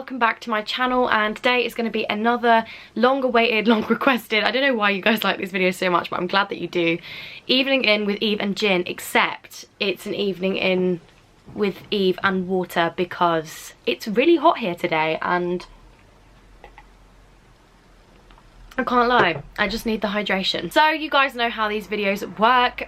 welcome back to my channel, and today is going to be another long awaited, long requested, I don't know why you guys like this video so much, but I'm glad that you do, evening in with Eve and Gin, except it's an evening in with Eve and water because it's really hot here today and I can't lie, I just need the hydration. So you guys know how these videos work.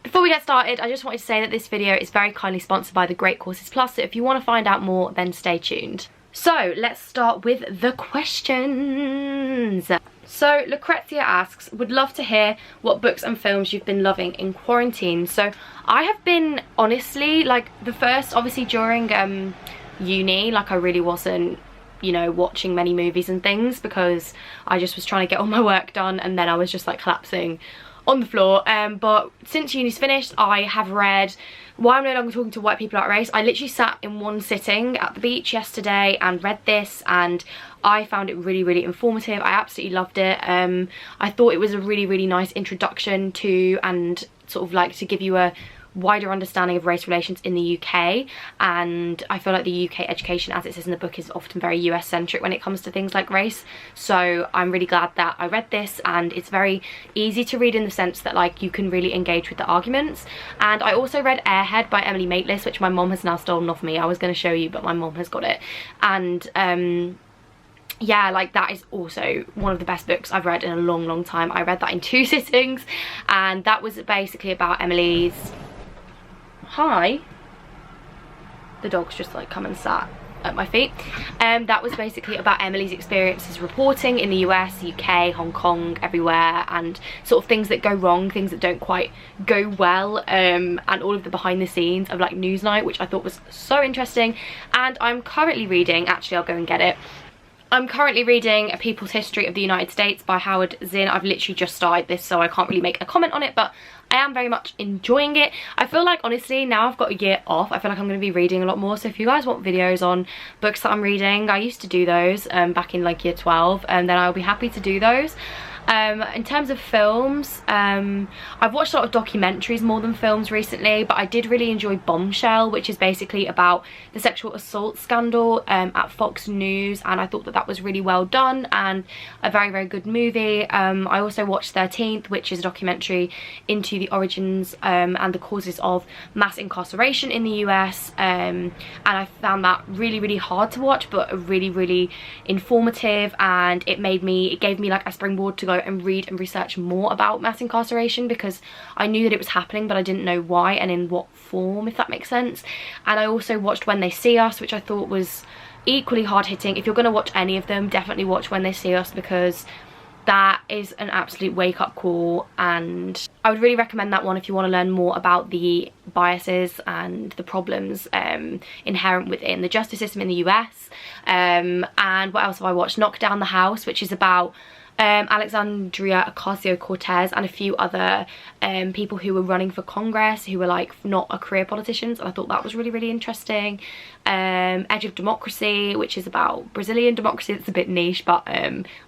Before we get started, I just wanted to say that this video is very kindly sponsored by the Great Courses Plus, so if you want to find out more, then stay tuned. So let's start with the questions. So Lucrezia asks, would love to hear what books and films you've been loving in quarantine. So I have been, honestly, like the first, obviously during uni, like I really wasn't, you know, watching many movies and things because I just was trying to get all my work done, and then I was just like collapsing on the floor. But since uni's finished, I have read Why I'm No Longer Talking to White People About Race. I literally sat in one sitting at the beach yesterday and read this, and I found it really, really informative. I absolutely loved it. I thought it was a really, really nice introduction to, and sort of like to give you a wider understanding of race relations in the UK, and I feel like the UK education, as it says in the book, is often very US centric when it comes to things like race. So I'm really glad that I read this, and it's very easy to read in the sense that like you can really engage with the arguments. And I also read Airhead by Emily Maitlis, which my mom has now stolen off me. I was going to show you, but my mom has got it, and yeah, like that is also one of the best books I've read in a long, long time. I read that in 2 sittings, and that was basically about Emily's... Hi, the dog's just like come and sat at my feet. That was basically about Emily's experiences reporting in the US, UK, Hong Kong, everywhere, and sort of things that go wrong, things that don't quite go well, and all of the behind the scenes of like Newsnight, which I thought was so interesting. And I'm currently reading, actually I'll go and get it, I'm currently reading A People's History of the United States by Howard Zinn. I've literally just started this, so I can't really make a comment on it, but I am very much enjoying it. I feel like, honestly, now I've got a year off, I feel like I'm going to be reading a lot more. So if you guys want videos on books that I'm reading, I used to do those back in like year 12, and then I'll be happy to do those. In terms of films, I've watched a lot of documentaries more than films recently, but I did really enjoy Bombshell, which is basically about the sexual assault scandal at Fox News, and I thought that that was really well done and a very, very good movie. I also watched 13th, which is a documentary into the origins and the causes of mass incarceration in the US, and I found that really, really hard to watch, but really, really informative, and it gave me like a springboard to go and read and research more about mass incarceration, because I knew that it was happening but I didn't know why and in what form, if that makes sense. And I also watched When They See Us, which I thought was equally hard-hitting. If you're going to watch any of them, definitely watch When They See Us, because that is an absolute wake-up call, and I would really recommend that one if you want to learn more about the biases and the problems inherent within the justice system in the US. And what else have I watched? Knock Down the House, which is about Alexandria Ocasio-Cortez and a few other people who were running for Congress who were like not career politicians, and I thought that was really, really interesting. Edge of Democracy, which is about Brazilian democracy. It's a bit niche, but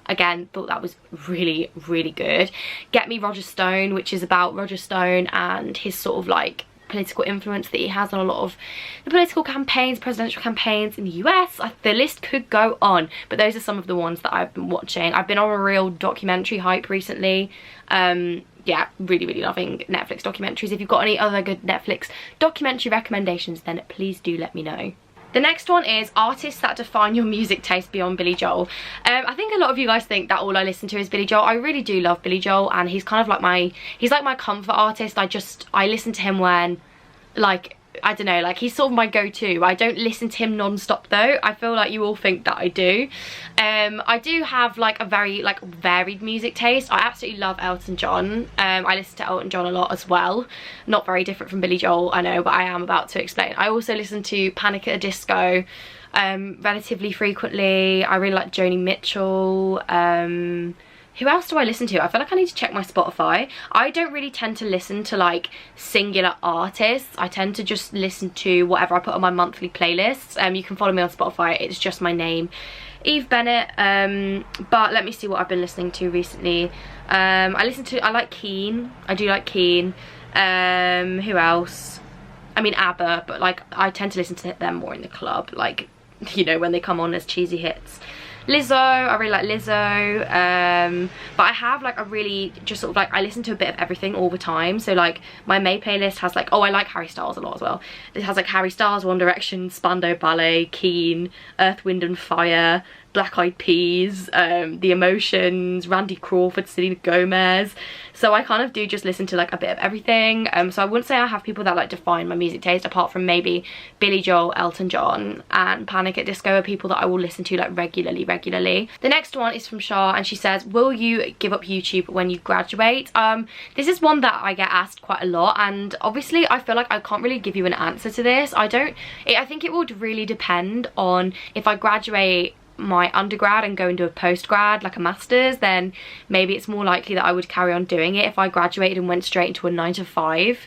again, thought that was really, really good. Get Me Roger Stone, which is about Roger Stone and his sort of like political influence that he has on a lot of the political campaigns, presidential campaigns in the US. The list could go on, but those are some of the ones that I've been watching. I've been on a real documentary hype recently. Yeah, really, really loving Netflix documentaries. If you've got any other good Netflix documentary recommendations, then please do let me know. The next one is artists that define your music taste beyond Billy Joel. I think a lot of you guys think that all I listen to is Billy Joel. I really do love Billy Joel, and he's kind of like he's like my comfort artist. I listen to him when, like, I don't know, like he's sort of my go-to. I don't listen to him non-stop though. I feel like you all think that I do. I do have like a very like varied music taste. I absolutely love Elton John. I listen to Elton John a lot as well. Not very different from Billy Joel, I know, but I am about to explain. I also listen to Panic at the Disco relatively frequently. I really like Joni Mitchell. Who else do I listen to? I feel like I need to check my Spotify. I don't really tend to listen to like singular artists. I tend to just listen to whatever I put on my monthly playlists. You can follow me on Spotify. It's just my name, Eve Bennett. But let me see what I've been listening to recently. I like Keane. I do like Keane. Who else? I mean ABBA, but like I tend to listen to them more in the club. Like you know, when they come on as cheesy hits. Lizzo, I really like Lizzo, but I have like a really just sort of like, I listen to a bit of everything all the time. So like my May playlist has like, oh, I like Harry Styles a lot as well. It has like Harry Styles, One Direction, Spandau Ballet, Keen, Earth, Wind and Fire, Black Eyed Peas, The Emotions, Randy Crawford, Selena Gomez. So I kind of do just listen to like a bit of everything. So I wouldn't say I have people that like define my music taste, apart from maybe Billy Joel, Elton John and Panic at Disco are people that I will listen to like regularly. The next one is from Shah, and she says, will you give up YouTube when you graduate? This is one that I get asked quite a lot, and obviously I feel like I can't really give you an answer to this. I think it would really depend on if I graduate my undergrad and go into a postgrad, like a master's, then maybe it's more likely that I would carry on doing it. If I graduated and went straight into a 9-to-5,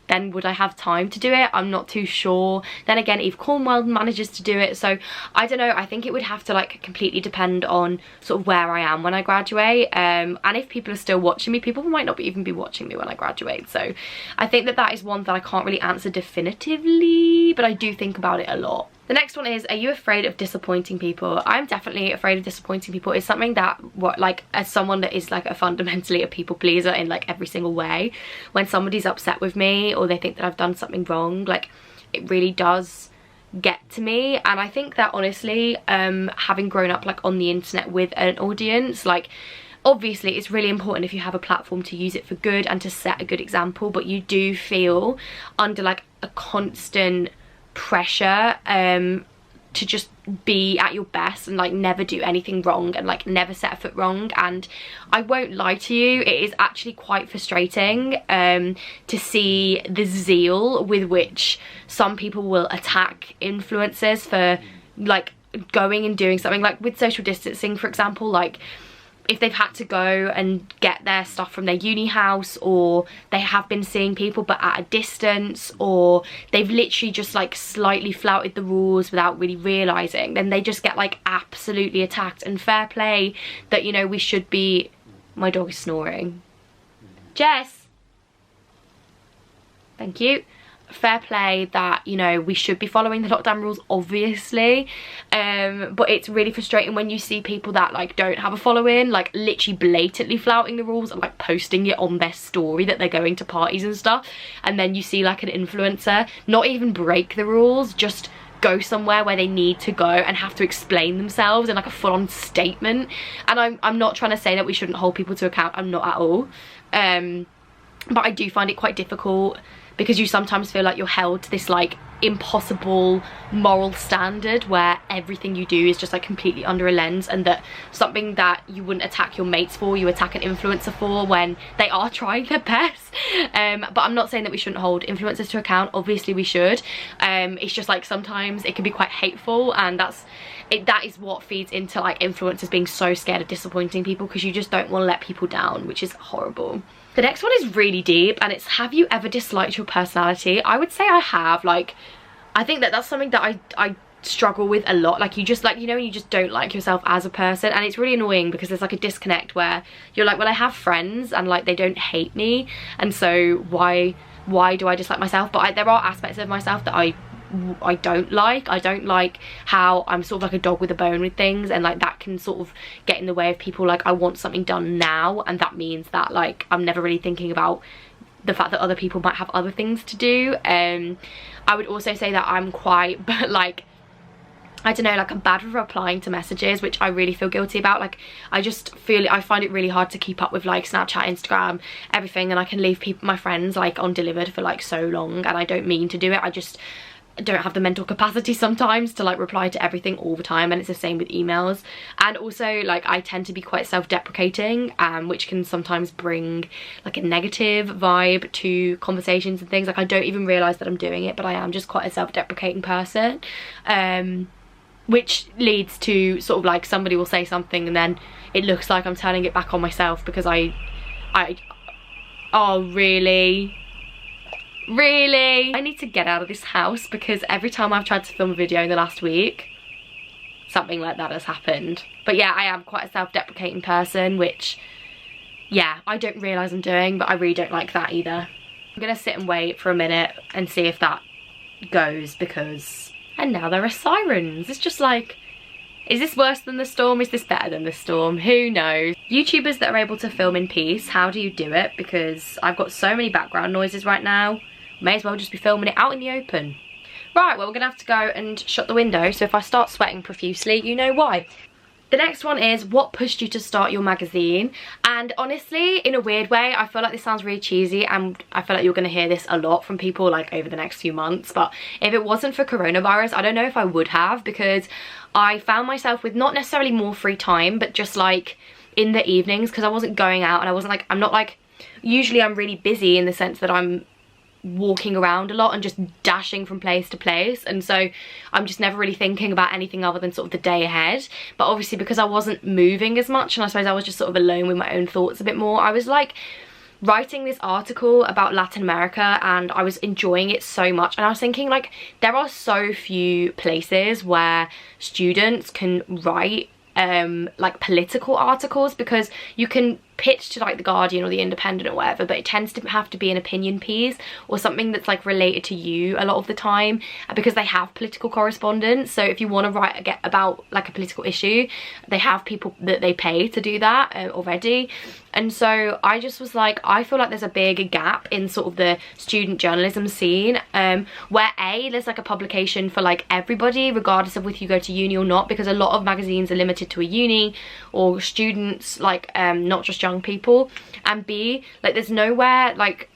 then would I have time to do it? I'm not too sure. Then again, Eve Cornwell manages to do it, so I don't know. I think it would have to like completely depend on sort of where I am when I graduate, and if people are still watching me. People might not even be watching me when I graduate, so I think that that is one that I can't really answer definitively, but I do think about it a lot. The next one is, are you afraid of disappointing people? I'm definitely afraid of disappointing people. It's something that, like, as someone that is like fundamentally a people pleaser in like every single way, when somebody's upset with me or they think that I've done something wrong, like it really does get to me. And I think that honestly, having grown up like on the internet with an audience, like obviously it's really important if you have a platform to use it for good and to set a good example, but you do feel under like a constant pressure to just be at your best and like never do anything wrong and like never set a foot wrong. And I won't lie to you, it is actually quite frustrating to see the zeal with which some people will attack influencers for like going and doing something, like with social distancing for example. Like if they've had to go and get their stuff from their uni house, or they have been seeing people but at a distance, or they've literally just like slightly flouted the rules without really realising, then they just get like absolutely attacked. And fair play that, you know, we should be... My dog is snoring. Jess! Thank you. Fair play that, you know, we should be following the lockdown rules, obviously, but it's really frustrating when you see people that like don't have a following like literally blatantly flouting the rules and like posting it on their story that they're going to parties and stuff, and then you see like an influencer not even break the rules, just go somewhere where they need to go and have to explain themselves in like a full-on statement. And I'm not trying to say that we shouldn't hold people to account, I'm not at all, but I do find it quite difficult, because you sometimes feel like you're held to this like impossible moral standard where everything you do is just like completely under a lens, and that something that you wouldn't attack your mates for, you attack an influencer for when they are trying their best. But I'm not saying that we shouldn't hold influencers to account, obviously we should. It's just like sometimes it can be quite hateful, and that is what feeds into like influencers being so scared of disappointing people, because you just don't want to let people down, which is horrible. The next one is really deep, and it's, have you ever disliked your personality? I would say I have. Like, I think that that's something that I struggle with a lot. Like, you just like, you know, you just don't like yourself as a person, and it's really annoying because there's like a disconnect where you're like, well, I have friends and like they don't hate me, and so why do I dislike myself? But there are aspects of myself that I don't like. I don't like how I'm sort of like a dog with a bone with things, and like that can sort of get in the way of people. Like, I want something done now, and that means that like I'm never really thinking about the fact that other people might have other things to do. I would also say that I'm quite, but like, I don't know, like I'm bad with replying to messages, which I really feel guilty about. Like, I find it really hard to keep up with like Snapchat, Instagram, everything, and I can leave my friends like on delivered for like so long, and I don't mean to do it. I just don't have the mental capacity sometimes to like reply to everything all the time, and it's the same with emails. And also like I tend to be quite self-deprecating, which can sometimes bring like a negative vibe to conversations and things. Like, I don't even realise that I'm doing it, but I am just quite a self-deprecating person, which leads to sort of like somebody will say something and then it looks like I'm turning it back on myself because oh really? Really? I need to get out of this house, because every time I've tried to film a video in the last week, something like that has happened. But yeah, I am quite a self-deprecating person, which, yeah, I don't realise I'm doing, but I really don't like that either. I'm gonna sit and wait for a minute and see if that goes, because and now there are sirens. It's just like, is this worse than the storm? Is this better than the storm? Who knows? YouTubers that are able to film in peace, how do you do it? Because I've got so many background noises right now. May as well just be filming it out in the open. Right, well, we're gonna have to go and shut the window, so if I start sweating profusely, you know why. The next one is, what pushed you to start your magazine? And honestly, in a weird way, I feel like this sounds really cheesy, and I feel like you're gonna hear this a lot from people like over the next few months, but if it wasn't for coronavirus, I don't know if I would have, because I found myself with not necessarily more free time, but just like in the evenings, because I wasn't going out, and I wasn't like, I'm not like, usually I'm really busy in the sense that I'm walking around a lot and just dashing from place to place, and so I'm just never really thinking about anything other than sort of the day ahead. But obviously, because I wasn't moving as much, and I suppose I was just sort of alone with my own thoughts a bit more, I was like writing this article about Latin America, and I was enjoying it so much, and I was thinking like, there are so few places where students can write like political articles, because you can pitch to like the Guardian or the Independent or whatever, but it tends to have to be an opinion piece or something that's like related to you a lot of the time, because they have political correspondence. So if you want to write about like a political issue, they have people that they pay to do that already. And so I just was like, I feel like there's a big gap in sort of the student journalism scene, where there's like a publication for like everybody, regardless of whether you go to uni or not, because a lot of magazines are limited to a uni or students, like not just young people. And B, like there's nowhere like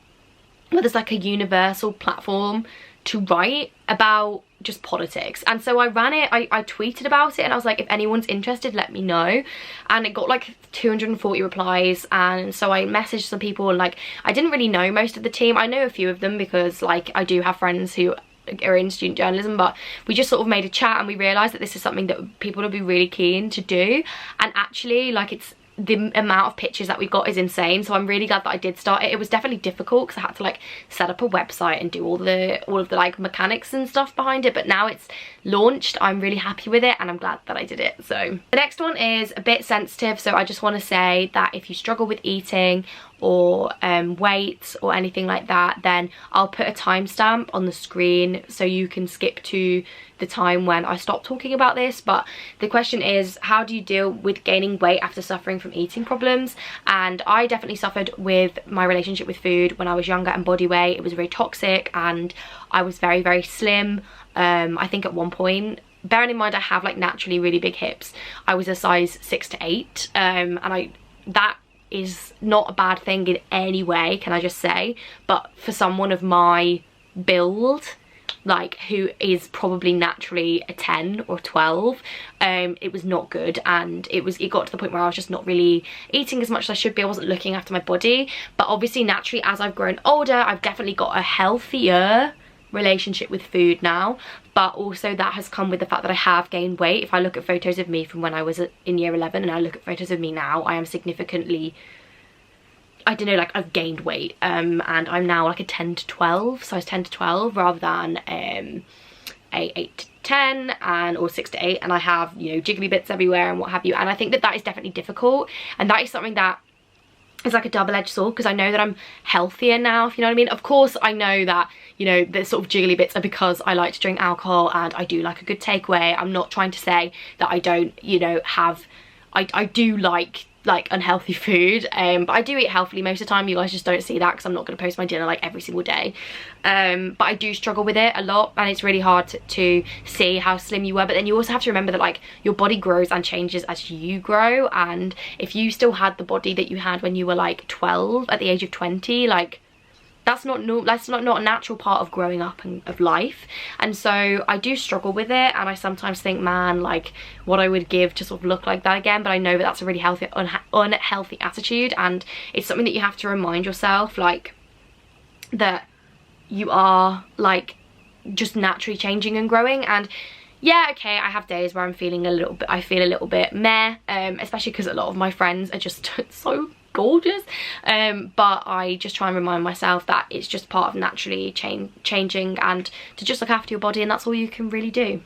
where there's like a universal platform to write about just politics. And so I ran it, I tweeted about it, and I was like, if anyone's interested, let me know. And it got like 240 replies, and so I messaged some people, and like I didn't really know most of the team. I know a few of them because like I do have friends who are in student journalism, but we just sort of made a chat, and we realized that this is something that people would be really keen to do. And actually, like, it's the amount of pictures that we got is insane, so I'm really glad that I did start it. It was definitely difficult because I had to like set up a website and do all of the like mechanics and stuff behind it, but now it's launched. I'm really happy with it, and I'm glad that I did it. So the next one is a bit sensitive, so I just want to say that if you struggle with eating or weight or anything like that, then I'll put a timestamp on the screen so you can skip to the time when I stop talking about this. But the question is, how do you deal with gaining weight after suffering from eating problems? And I definitely suffered with my relationship with food when I was younger, and body weight. It was very toxic, and I was very, very slim. I think at one point, bearing in mind I have like naturally really big hips, I was a size 6 to 8, and that is not a bad thing in any way, can I just say. But for someone of my build, like who is probably naturally a 10 or 12, it was not good, and it got to the point where I was just not really eating as much as I should be. I wasn't looking after my body. But obviously naturally, as I've grown older, I've definitely got a healthier relationship with food now, but also that has come with the fact that I have gained weight. If I look at photos of me from when I was in year 11 and I look at photos of me now, I am significantly, I don't know, like I've gained weight, and I'm now like a 10 to 12, size 10 to 12 rather than a 8 to 10 or 6 to 8, and I have, you know, jiggly bits everywhere and what have you. And I think that that is definitely difficult, and that is something that is like a double-edged sword, because I know that I'm healthier now, if you know what I mean. Of course I know that, you know, the sort of jiggly bits are because I like to drink alcohol and I do like a good takeaway. I'm not trying to say that I don't, you know, have, I do like unhealthy food, but I do eat healthily most of the time. You guys just don't see that because I'm not going to post my dinner like every single day, but I do struggle with it a lot, and it's really hard to see how slim you were. But then you also have to remember that like your body grows and changes as you grow, and if you still had the body that you had when you were like 12 at the age of 20, like that's not a natural part of growing up and of life. And so I do struggle with it, and I sometimes think, man, like what I would give to sort of look like that again. But I know that that's a really healthy unhealthy attitude, and it's something that you have to remind yourself, like, that you are like just naturally changing and growing. And yeah, okay, I have days where I feel a little bit meh, especially because a lot of my friends are just so gorgeous, but I just try and remind myself that it's just part of naturally changing, and to just look after your body, and that's all you can really do.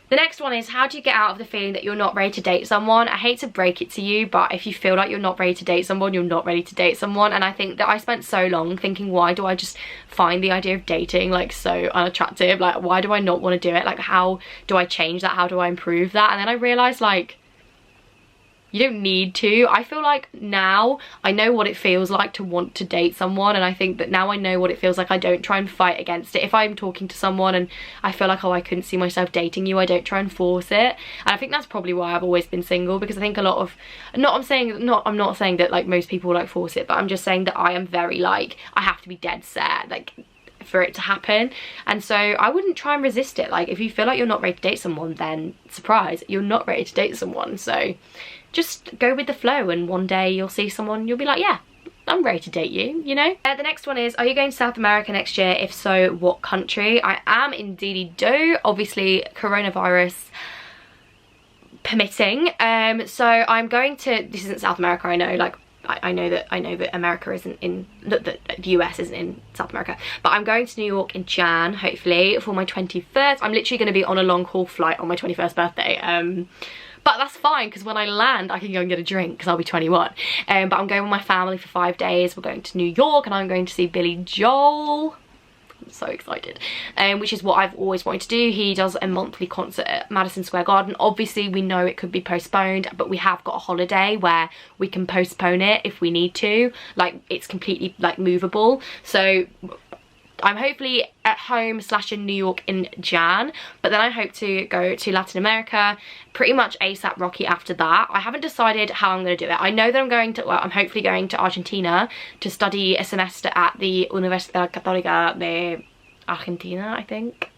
The next one is, how do you get out of the feeling that you're not ready to date someone? I hate to break it to you, but if you feel like you're not ready to date someone, you're not ready to date someone. And I think that I spent so long thinking, why do I just find the idea of dating like so unattractive? Like, why do I not want to do it? Like, how do I change that? How do I improve that? And then I realized, like, you don't need to. I feel like now I know what it feels like to want to date someone, and I think that now I know what it feels like, I don't try and fight against it. If I'm talking to someone and I feel like, oh, I couldn't see myself dating you, I don't try and force it. And I think that's probably why I've always been single, because I think a lot of, I'm not saying that like most people like force it, but I'm just saying that I am very like, I have to be dead set like for it to happen, and so I wouldn't try and resist it. Like, if you feel like you're not ready to date someone, then surprise, you're not ready to date someone. So just go with the flow, and one day you'll see someone, you'll be like, yeah, I'm ready to date you, you know? The next one is, are you going to South America next year? If so, what country? I am indeedy do, obviously coronavirus permitting. So I'm going to, this isn't South America, I know, like I know that America isn't in, that the US isn't in South America, but I'm going to New York in Jan, hopefully, for my 21st. I'm literally going to be on a long haul flight on my 21st birthday. But that's fine, because when I land, I can go and get a drink, because I'll be 21. But I'm going with my family for 5 days. We're going to New York, and I'm going to see Billy Joel. I'm so excited. Which is what I've always wanted to do. He does a monthly concert at Madison Square Garden. Obviously, we know it could be postponed, but we have got a holiday where we can postpone it if we need to. Like, it's completely, like, movable. So I'm hopefully at home / in New York in Jan, but then I hope to go to Latin America pretty much ASAP Rocky after that. I haven't decided how I'm going to do it. I know that I'm going to, well, I'm hopefully going to Argentina to study a semester at the Universidad Católica de Argentina, I think.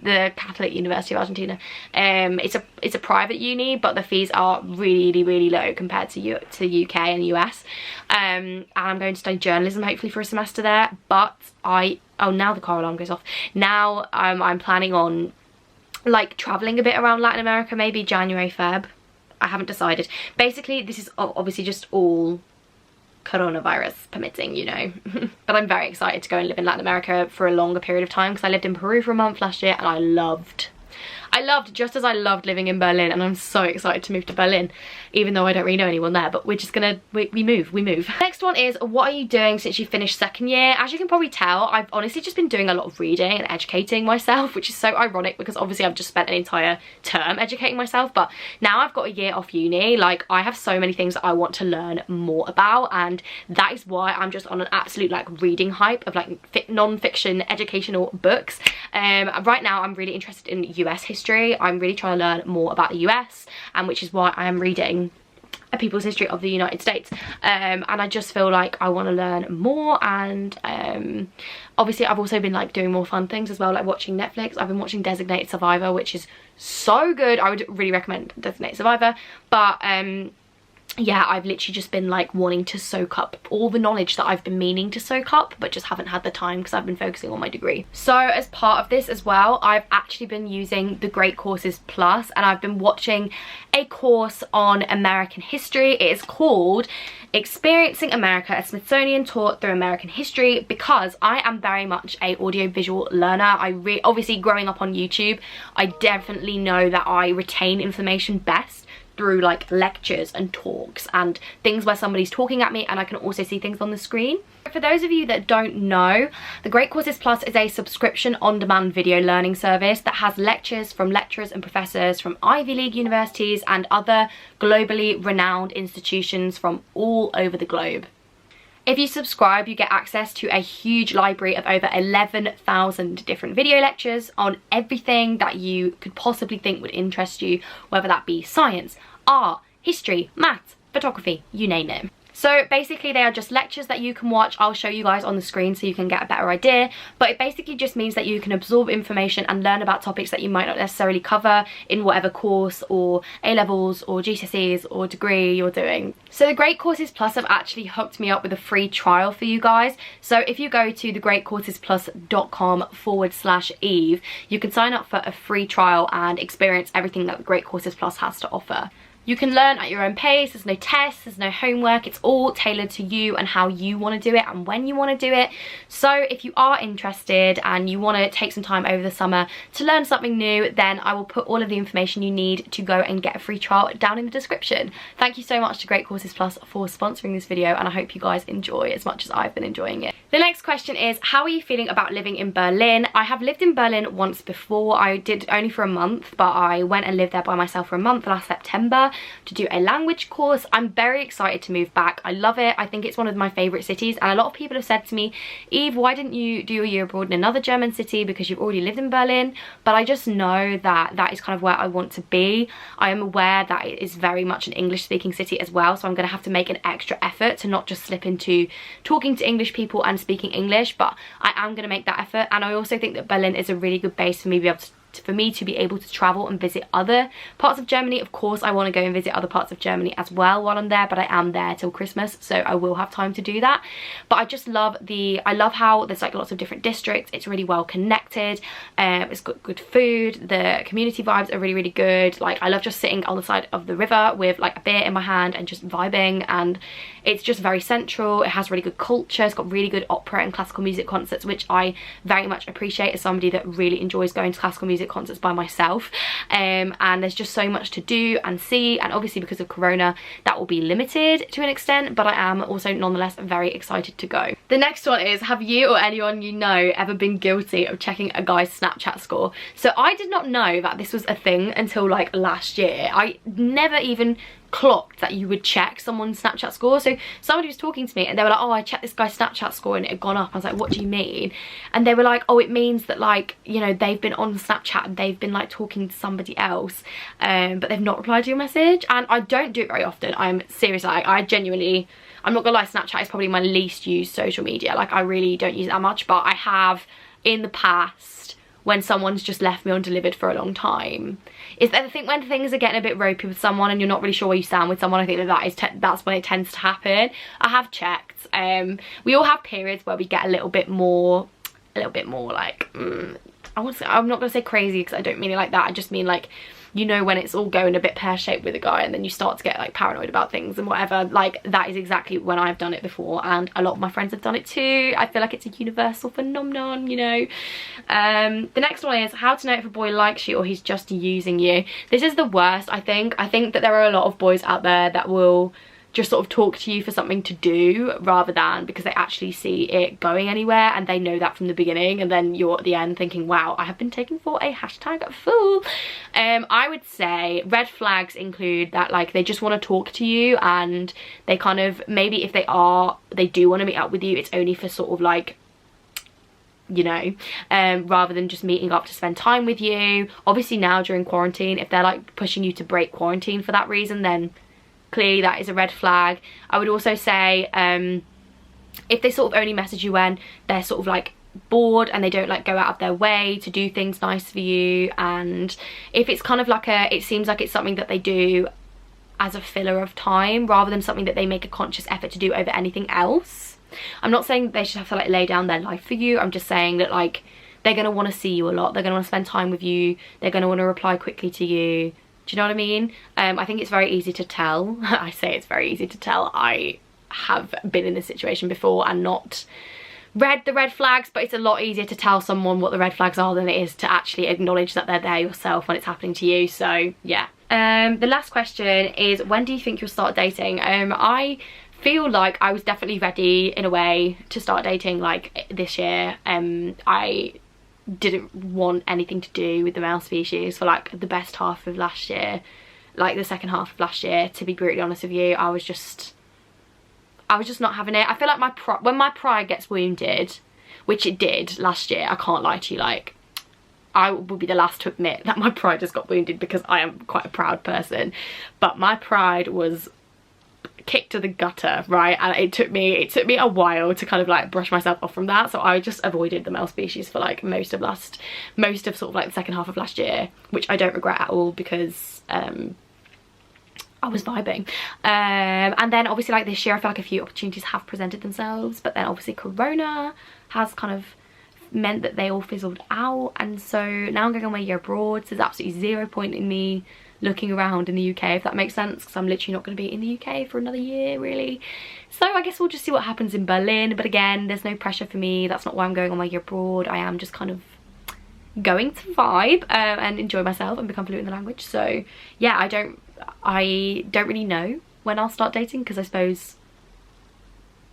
The Catholic University of Argentina. It's a private uni, but the fees are really low compared to UK and US. And I'm going to study journalism hopefully for a semester there. But oh, now the car alarm goes off. Now I'm planning on like traveling a bit around Latin America, maybe January, Feb. I haven't decided. Basically, this is obviously just all coronavirus permitting, you know. But I'm very excited to go and live in Latin America for a longer period of time, because I lived in Peru for a month last year and I loved, just as I loved living in Berlin, and I'm so excited to move to Berlin, even though I don't really know anyone there, but we're just gonna, we move. Next one is, what are you doing since you finished second year? As you can probably tell, I've honestly just been doing a lot of reading and educating myself, which is so ironic because obviously I've just spent an entire term educating myself, but now I've got a year off uni. Like, I have so many things that I want to learn more about, and that is why I'm just on an absolute like reading hype of like non-fiction educational books. Right now I'm really interested in US history. I'm really trying to learn more about the US, and which is why I am reading A People's History of the United States, and I just feel like I want to learn more. And obviously I've also been like doing more fun things as well, like watching Netflix. I've been watching Designated Survivor, which is so good. I would really recommend Designated Survivor. But yeah, I've literally just been like wanting to soak up all the knowledge that I've been meaning to soak up, but just haven't had the time because I've been focusing on my degree. So as part of this as well, I've actually been using the Great Courses Plus, and I've been watching a course on American history. It is called Experiencing America, a Smithsonian Tour Through American History, because I am very much a audiovisual learner. Obviously growing up on YouTube, I definitely know that I retain information best through like lectures and talks and things where somebody's talking at me, and I can also see things on the screen. For those of you that don't know, the Great Courses Plus is a subscription on-demand video learning service that has lectures from lecturers and professors from Ivy League universities and other globally renowned institutions from all over the globe. If you subscribe, you get access to a huge library of over 11,000 different video lectures on everything that you could possibly think would interest you, whether that be science, art, history, maths, photography, you name it. So basically they are just lectures that you can watch. I'll show you guys on the screen so you can get a better idea, but it basically just means that you can absorb information and learn about topics that you might not necessarily cover in whatever course or A-levels or GCSEs or degree you're doing. So the Great Courses Plus have actually hooked me up with a free trial for you guys. So if you go to thegreatcoursesplus.com/Eve, you can sign up for a free trial and experience everything that the Great Courses Plus has to offer. You can learn at your own pace. There's no tests, there's no homework. It's all tailored to you and how you want to do it and when you want to do it. So if you are interested and you want to take some time over the summer to learn something new, then I will put all of the information you need to go and get a free trial down in the description. Thank you so much to Great Courses Plus for sponsoring this video, and I hope you guys enjoy as much as I've been enjoying it. The next question is, how are you feeling about living in Berlin? I have lived in Berlin once before. I did only for a month, but I went and lived there by myself for a month last September to do a language course. I'm very excited to move back. I love it. I think it's one of my favourite cities, and a lot of people have said to me, Eve, why didn't you do a year abroad in another German city, because you've already lived in Berlin? But I just know that that is kind of where I want to be. I am aware that it is very much an English speaking city as well, so I'm going to have to make an extra effort to not just slip into talking to English people and speaking English, but I am going to make that effort. And I also think that Berlin is a really good base for me to be able to travel and visit other parts of Germany. Of course, I want to go and visit other parts of Germany as well while I'm there, but I am there till Christmas, so I will have time to do that. But I just love I love how there's like lots of different districts. It's really well connected. It's got good food. The community vibes are really, really good. Like, I love just sitting on the side of the river with like a beer in my hand and just vibing, and it's just very central. It has really good culture. It's got really good opera and classical music concerts, which I very much appreciate as somebody that really enjoys going to classical music concerts by myself. And there's just so much to do and see, and obviously because of Corona that will be limited to an extent, but I am also nonetheless very excited to go. The next one is, have you or anyone you know ever been guilty of checking a guy's Snapchat score? So I did not know that this was a thing until like last year. I never even clocked that you would check someone's Snapchat score. So somebody was talking to me and they were like, oh, I checked this guy's Snapchat score and it had gone up. I was like, what do you mean? And they were like, oh, it means that, like, you know, they've been on Snapchat and they've been like talking to somebody else, but they've not replied to your message. And I don't do it very often. I'm serious, like, I genuinely, I'm not gonna lie, Snapchat is probably my least used social media. Like, I really don't use it that much, but I have in the past when someone's just left me undelivered for a long time. I think when things are getting a bit ropey with someone and you're not really sure where you stand with someone, I think that's when it tends to happen. I have checked. We all have periods where we get a little bit more like, I'm not gonna say crazy because I don't mean it like that. I just mean like, you know, when it's all going a bit pear-shaped with a guy and then you start to get like paranoid about things and whatever. Like, that is exactly when I've done it before, and a lot of my friends have done it too. I feel like it's a universal phenomenon, you know. The next one is, how to know if a boy likes you or he's just using you. This is the worst, I think. I think that there are a lot of boys out there that will just sort of talk to you for something to do rather than because they actually see it going anywhere, and they know that from the beginning, and then you're at the end thinking, wow, I have been taken for a #fool. I would say red flags include that, like, they just want to talk to you, and they kind of, maybe if they do want to meet up with you, it's only for sort of like, you know, rather than just meeting up to spend time with you. Obviously now during quarantine, if they're like pushing you to break quarantine for that reason, then clearly that is a red flag. I would also say if they sort of only message you when they're sort of like bored and they don't like go out of their way to do things nice for you, and if it's kind of like it seems like it's something that they do as a filler of time rather than something that they make a conscious effort to do over anything else. I'm not saying they should have to like lay down their life for you. I'm just saying that, like, they're going to want to see you a lot, they're going to want to spend time with you, they're going to want to reply quickly to you. Do you know what I mean? I think it's very easy to tell. I say it's very easy to tell. I have been in this situation before and not read the red flags, but it's a lot easier to tell someone what the red flags are than it is to actually acknowledge that they're there yourself when it's happening to you. So yeah. The last question is, when do you think you'll start dating? I feel like I was definitely ready in a way to start dating like this year. I didn't want anything to do with the male species for like the best half of last year, like the second half of last year, to be brutally honest with you. I was just not having it. I feel like when my pride gets wounded, which it did last year, I can't lie to you, like, I will be the last to admit that my pride has got wounded because I am quite a proud person, but my pride was kicked to the gutter, right? And it took me a while to kind of like brush myself off from that. So I just avoided the male species for like most of sort of like the second half of last year, which I don't regret at all because I was vibing. And then obviously like this year I feel like a few opportunities have presented themselves, but then obviously Corona has kind of meant that they all fizzled out, and so now I'm going on my year abroad, so there's absolutely zero point in me looking around in the UK, if that makes sense, because I'm literally not going to be in the UK for another year really. So I guess we'll just see what happens in Berlin, but again, there's no pressure for me. That's not why I'm going on my year abroad. I am just kind of going to vibe and enjoy myself and become fluent in the language. So yeah, I don't really know when I'll start dating, because I suppose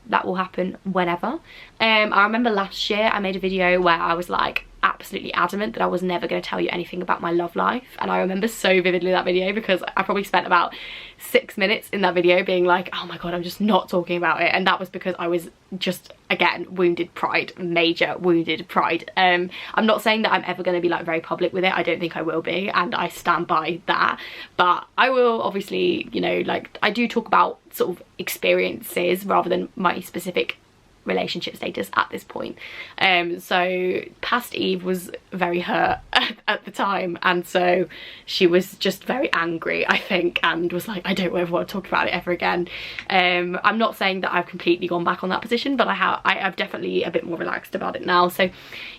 that will happen whenever. I remember last year I made a video where I was like absolutely adamant that I was never going to tell you anything about my love life, and I remember so vividly that video because I probably spent about 6 minutes in that video being like, oh my god, I'm just not talking about it. And that was because I was just, again, wounded pride, major wounded pride. I'm not saying that I'm ever going to be like very public with it. I don't think I will be, and I stand by that, but I will obviously, you know, like I do talk about sort of experiences rather than my specific relationship status at this point. So past Eve was very hurt at the time, and so she was just very angry, I think, and was like, I don't ever want to talk about it ever again. I'm not saying that I've completely gone back on that position, but I've definitely a bit more relaxed about it now. So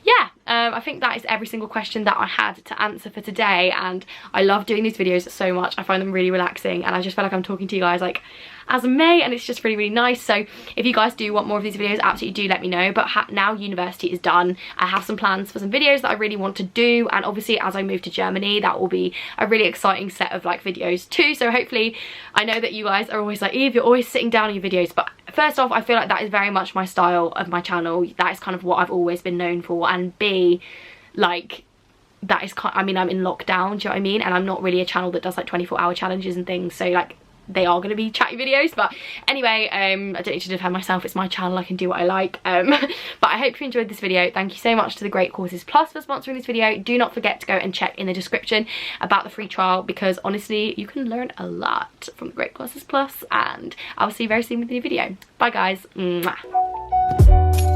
yeah, I think that is every single question that I had to answer for today, and I love doing these videos so much. I find them really relaxing, and I just feel like I'm talking to you guys like as a mate, and it's just really, really nice. So if you guys do want more of these videos, absolutely do let me know. But now university is done, I have some plans for some videos that I really want to do, and obviously as I move to Germany, that will be a really exciting set of like videos too. So hopefully, I know that you guys are always like, Eve, you're always sitting down on your videos, but first off, I feel like that is very much my style of my channel. That is kind of what I've always been known for, and B, like, that is kind, I mean, I'm in lockdown, do you know what I mean? And I'm not really a channel that does like 24-hour challenges and things, so like they are going to be chatty videos. But anyway, I don't need to defend myself, it's my channel, I can do what I like. But I hope you enjoyed this video. Thank you so much to the Great Courses Plus for sponsoring this video. Do not forget to go and check in the description about the free trial, because honestly you can learn a lot from the Great Courses Plus, and I'll see you very soon with a new video. Bye guys. Mwah.